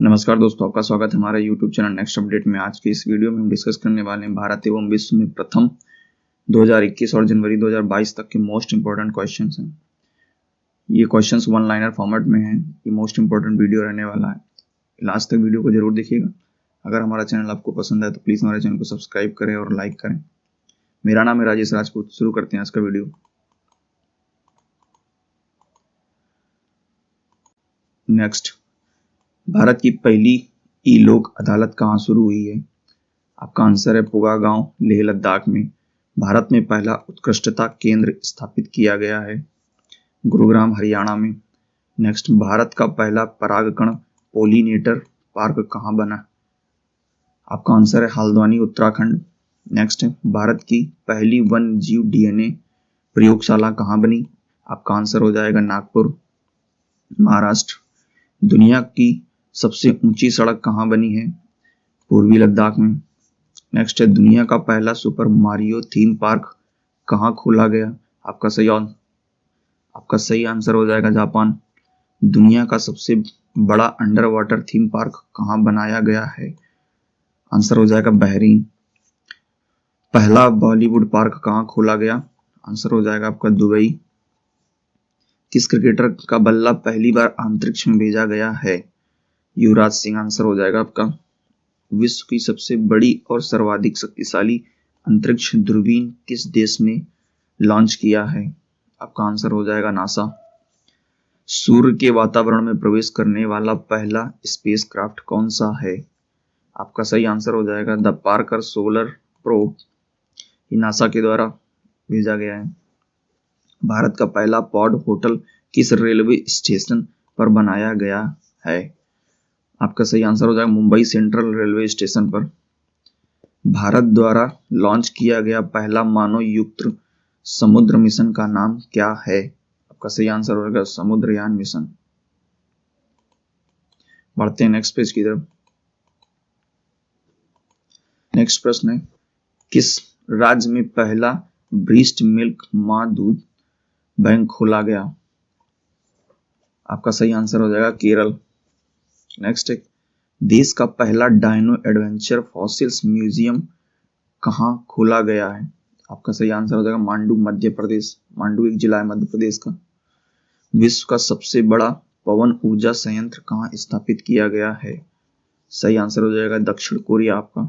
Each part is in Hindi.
नमस्कार दोस्तों, आपका स्वागत है हमारे YouTube चैनल नेक्स्ट अपडेट में। आज की इस वीडियो में हम डिस्कस करने वाले हैं भारत एवं विश्व में प्रथम 2021 और जनवरी 2022 तक के मोस्ट इंपोर्टेंट क्वेश्चंस हैं। ये क्वेश्चंस वन लाइनर फॉर्मेट में हैं। ये मोस्ट इंपोर्टेंट वीडियो रहने वाला है। लास्ट तक वीडियो को जरूर देखिएगा। अगर हमारा चैनल आपको पसंद है तो प्लीज़ हमारे चैनल को सब्सक्राइब करें और लाइक करें। मेरा नाम है राजेश राजपूत। शुरू करते हैं आज का वीडियो। नेक्स्ट, भारत की पहली ई लोक अदालत कहाँ शुरू हुई है? आपका आंसर है पुगा गांव, लेह लद्दाख में। भारत में पहला उत्कृष्टता केंद्र स्थापित किया गया है गुरुग्राम, हरियाणा में। नेक्स्ट, भारत का पहला परागकण पोलिनेटर पार्क कहाँ बना? आपका आंसर है हल्द्वानी, उत्तराखंड। नेक्स्ट है, भारत की पहली वन जीव डीएनए प्रयोगशाला कहाँ बनी? आपका आंसर हो जाएगा नागपुर, महाराष्ट्र। दुनिया की सबसे ऊंची सड़क कहाँ बनी है? पूर्वी लद्दाख में। नेक्स्ट है, दुनिया का पहला सुपर मारियो थीम पार्क कहाँ खोला गया? आपका सही आंसर हो जाएगा जापान। दुनिया का सबसे बड़ा अंडर वाटर थीम पार्क कहाँ बनाया गया है? आंसर हो जाएगा बहरीन। पहला बॉलीवुड पार्क कहाँ खोला गया? आंसर हो जाएगा आपका दुबई। किस क्रिकेटर का बल्ला पहली बार अंतरिक्ष में भेजा गया है? युवराज सिंह। आंसर हो जाएगा आपका। विश्व की सबसे बड़ी और सर्वाधिक शक्तिशाली अंतरिक्ष दूरबीन किस देश ने लॉन्च किया है? आपका आंसर हो जाएगा नासा। सूर्य के वातावरण में प्रवेश करने वाला पहला स्पेसक्राफ्ट कौन सा है? आपका सही आंसर हो जाएगा द पार्कर सोलर प्रोब। ये नासा के द्वारा भेजा गया है। भारत का पहला पॉड होटल किस रेलवे स्टेशन पर बनाया गया है? आपका सही आंसर हो जाएगा मुंबई सेंट्रल रेलवे स्टेशन पर। भारत द्वारा लॉन्च किया गया पहला मानव युक्त समुद्र मिशन का नाम क्या है? आपका सही आंसर हो जाएगा समुद्रयान मिशन। बढ़ते हैं नेक्स्ट पेज की तरफ। नेक्स्ट प्रश्न है, किस राज्य में पहला ब्रीस्ट मिल्क मां दूध बैंक खोला गया? आपका सही आंसर हो जाएगा केरल। नेक्स्ट है, देश का पहला डायनो एडवेंचर फॉसिल्स म्यूजियम कहाँ खोला गया है? आपका सही आंसर हो जाएगा मांडू, मध्य प्रदेश। मांडू एक जिला है मध्य प्रदेश का। विश्व का सबसे बड़ा पवन ऊर्जा संयंत्र कहाँ स्थापित किया गया है? सही आंसर हो जाएगा दक्षिण कोरिया आपका।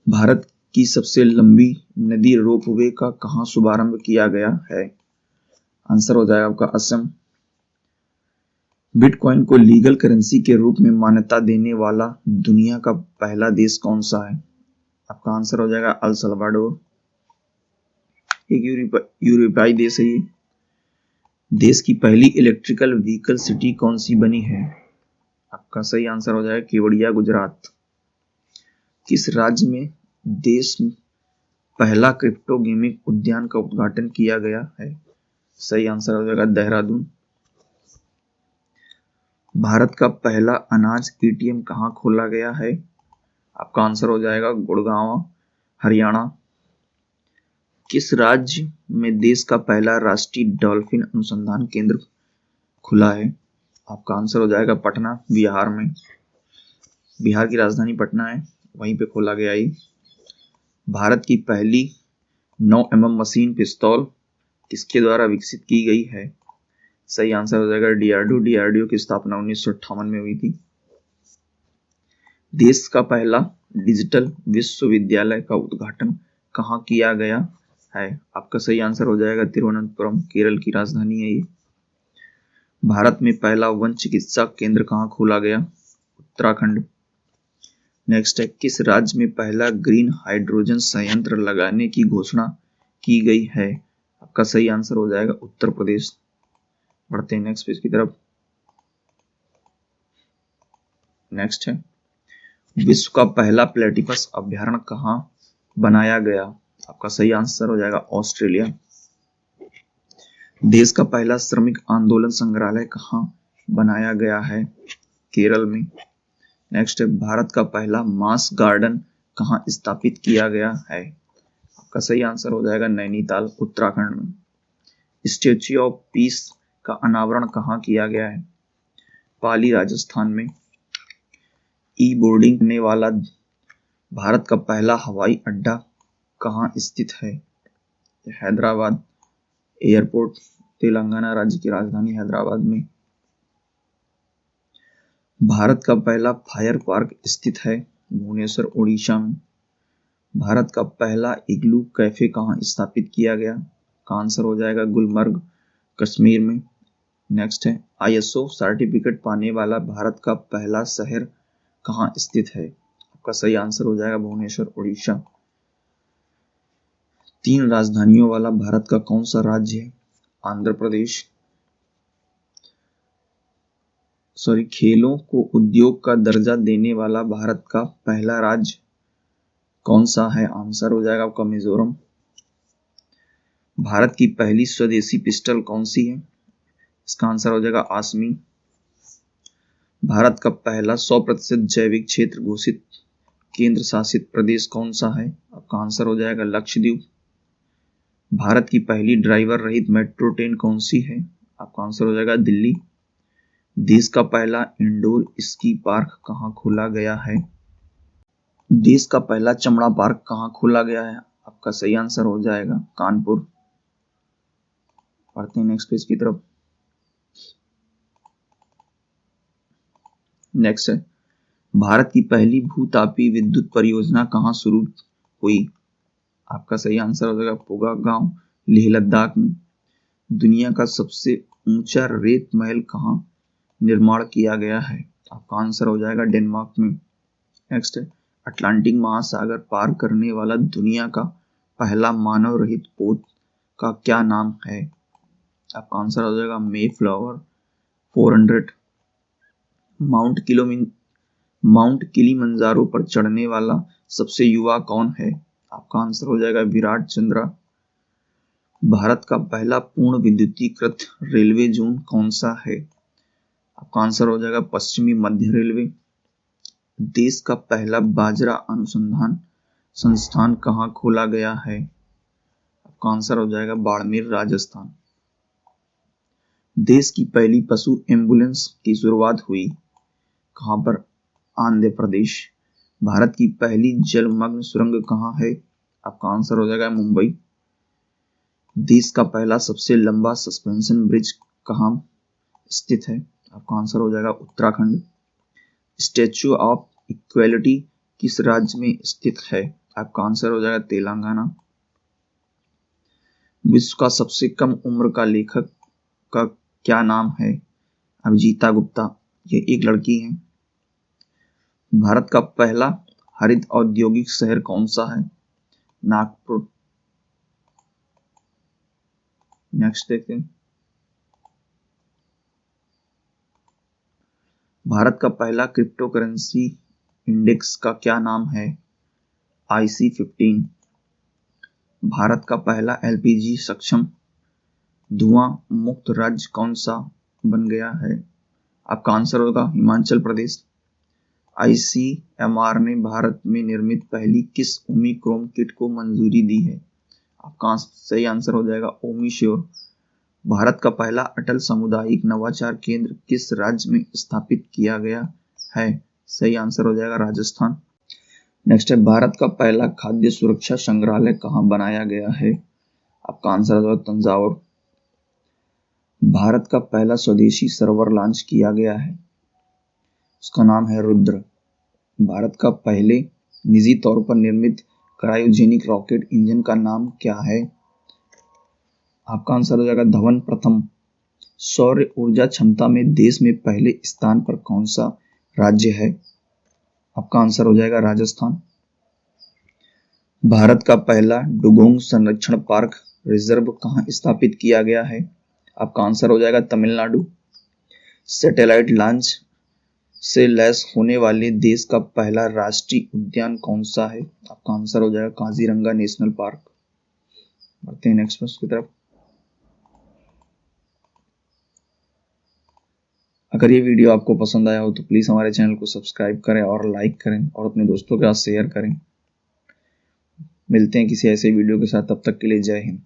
भारत की सबसे लंबी नदी रोपवे का कहाँ शुभारंभ किया गया है? आंसर हो जाएगा आपका असम। बिटकॉइन को लीगल करेंसी के रूप में मान्यता देने वाला दुनिया का पहला देश कौन सा है? आपका आंसर हो जाएगा अल सल्वाडोर। एक यूरोपीय देश है ये। देश की पहली इलेक्ट्रिकल व्हीकल सिटी कौन सी बनी है? आपका सही आंसर हो जाएगा केवड़िया, गुजरात। किस राज्य में देश में पहला क्रिप्टो गेमिंग उद्यान का उद्घाटन किया गया है? सही आंसर हो जाएगा देहरादून। भारत का पहला अनाज एटीएम कहाँ खोला गया है? आपका आंसर हो जाएगा गुड़गांव, हरियाणा। किस राज्य में देश का पहला राष्ट्रीय डॉल्फिन अनुसंधान केंद्र खुला है? आपका आंसर हो जाएगा पटना, बिहार में। बिहार की राजधानी पटना है, वहीं पे खोला गया है। भारत की पहली 9 mm मशीन पिस्तौल किसके द्वारा विकसित की गई है? सही आंसर हो जाएगा डीआरडीओ की स्थापना 1958 में हुई थी। देश का पहला डिजिटल विश्वविद्यालय का उद्घाटन कहाँ किया गया है? आपका सही आंसर हो जाएगा तिरुवनंतपुरम, केरल की राजधानी है ये। भारत में पहला वन चिकित्सा केंद्र कहाँ खोला गया? उत्तराखंड। नेक्स्ट है, किस राज्य में पहला ग्रीन हाइड्रोजन संयंत्र लगाने की घोषणा की गई है? आपका सही आंसर हो जाएगा उत्तर प्रदेश। बढ़ते हैं नेक्स्ट पेज की तरफ। नेक्स्ट है, विश्व का पहला प्लेटिपस अभयारण्य कहाँ बनाया गया? आपका सही आंसर हो जाएगा ऑस्ट्रेलिया। देश का पहला श्रमिक आंदोलन संग्रहालय कहाँ बनाया गया है? केरल में। नेक्स्ट है, भारत का पहला मास गार्डन कहाँ स्थापित किया गया है? आपका सही आंसर हो जाएगा नैनीताल, उत्तराखंड में। स्टैच्यू ऑफ पीस का अनावरण कहाँ किया गया है? पाली राजस्थान में। ई बोर्डिंग करने वाला भारत का पहला हवाई अड्डा कहाँ स्थित है? हैदराबाद एयरपोर्ट तेलंगाना राज्य की राजधानी हैदराबाद में। भारत का पहला फायर पार्क स्थित है भुवनेश्वर उड़ीसा में। भारत का पहला इग्लू कैफे कहाँ स्थापित किया गया? का आंसर हो जाएगा गुलमर्ग कश्मीर में। नेक्स्ट है ISO सर्टिफिकेट पाने वाला भारत का पहला शहर कहाँ स्थित है? आपका सही आंसर हो जाएगा भुवनेश्वर उड़ीसा। 3 राजधानियों वाला भारत का कौन सा राज्य है? आंध्र प्रदेश। खेलों को उद्योग का दर्जा देने वाला भारत का पहला राज्य कौन सा है? आंसर हो जाएगा आपका मिजोरम। भारत की पहली स्वदेशी पिस्टल कौन सी है? इसका आंसर हो जाएगा आसमी। भारत का पहला 100% जैविक क्षेत्र घोषित केंद्र शासित प्रदेश कौन सा है? आपका आंसर हो जाएगा लक्षद्वीप। भारत की पहली ड्राइवर रहित मेट्रो ट्रेन कौन सी है? आपका आंसर हो जाएगा दिल्ली। देश का पहला इंडोर स्की पार्क कहाँ खोला गया है? देश का पहला चमड़ा पार्क कहाँ खोला गया है? आपका सही आंसर हो जाएगा कानपुर। पढ़ते हैं नेक्स्ट पेज की तरफ। नेक्स्ट है भारत की पहली भूतापी विद्युत परियोजना कहाँ शुरू हुई? आपका सही आंसर हो जाएगा पोगा गांव लेह लद्दाख में। दुनिया का सबसे ऊंचा रेत महल कहाँ निर्माण किया गया है? आपका आंसर हो जाएगा डेनमार्क में। नेक्स्ट है अटलांटिक महासागर पार करने वाला दुनिया का पहला मानव रहित पोत का क्या नाम है? आपका आंसर हो जाएगा मे फ्लावर 400। माउंट किलिमंजारो पर चढ़ने वाला सबसे युवा कौन है? आपका आंसर हो जाएगा विराट चंद्रा। भारत का पहला पूर्ण विद्युतीकृत रेलवे जोन कौन सा है? आपका आंसर हो जाएगा पश्चिमी मध्य रेलवे। देश का पहला बाजरा अनुसंधान संस्थान कहाँ खोला गया है? आपका आंसर हो जाएगा बाड़मेर राजस्थान। देश की पहली पशु एम्बुलेंस की शुरुआत हुई कहाँ पर? आंध्र प्रदेश। भारत की पहली जलमग्न सुरंग कहाँ है? आपका आंसर हो जाएगा मुंबई। देश का पहला सबसे लंबा सस्पेंशन ब्रिज कहाँ स्थित है? आपका आंसर हो जाएगा उत्तराखंड। स्टैच्यू ऑफ इक्वेलिटी किस राज्य में स्थित है? आपका आंसर हो जाएगा तेलंगाना। विश्व का सबसे कम उम्र का लेखक का क्या नाम है? अभिजीता गुप्ता। ये एक लड़की है। भारत का पहला हरित औद्योगिक शहर कौन सा है? नागपुर। नेक्स्ट देखते हैं भारत का पहला क्रिप्टो करेंसी इंडेक्स का क्या नाम है? IC15। भारत का पहला LPG सक्षम धुआं मुक्त राज्य कौन सा बन गया है? आपका आंसर होगा हिमाचल प्रदेश। ICMR ने भारत में निर्मित पहली किस ओमिक्रॉन किट को मंजूरी दी है? आपका सही आंसर हो जाएगा ओमिश्योर। भारत का पहला अटल सामुदायिक नवाचार केंद्र किस राज्य में स्थापित किया गया है? सही आंसर हो जाएगा राजस्थान। नेक्स्ट है भारत का पहला खाद्य सुरक्षा संग्रहालय कहाँ बनाया गया है? आपका आंसर हो जाएगा तंजावुर। भारत का पहला स्वदेशी सर्वर लॉन्च किया गया है, उसका नाम है रुद्र। भारत का पहले निजी तौर पर निर्मित क्रायोजेनिक रॉकेट इंजन का नाम क्या है? आपका आंसर हो जाएगा धवन प्रथम। सौर ऊर्जा क्षमता में देश में पहले स्थान पर कौन सा राज्य है? आपका आंसर हो जाएगा राजस्थान। भारत का पहला डुगोंग संरक्षण पार्क रिजर्व कहाँ स्थापित किया गया है? आपका आंसर हो जाएगा तमिलनाडु। सैटेलाइट लॉन्च से लैस होने वाले देश का पहला राष्ट्रीय उद्यान कौन सा है? आपका आंसर हो जाएगा काजीरंगा नेशनल पार्क। बढ़ते हैं नेक्स्ट प्रश्न की तरफ। अगर ये वीडियो आपको पसंद आया हो तो प्लीज हमारे चैनल को सब्सक्राइब करें और लाइक करें और अपने दोस्तों के साथ शेयर करें। मिलते हैं किसी ऐसे वीडियो के साथ, तब तक के लिए जय हिंद।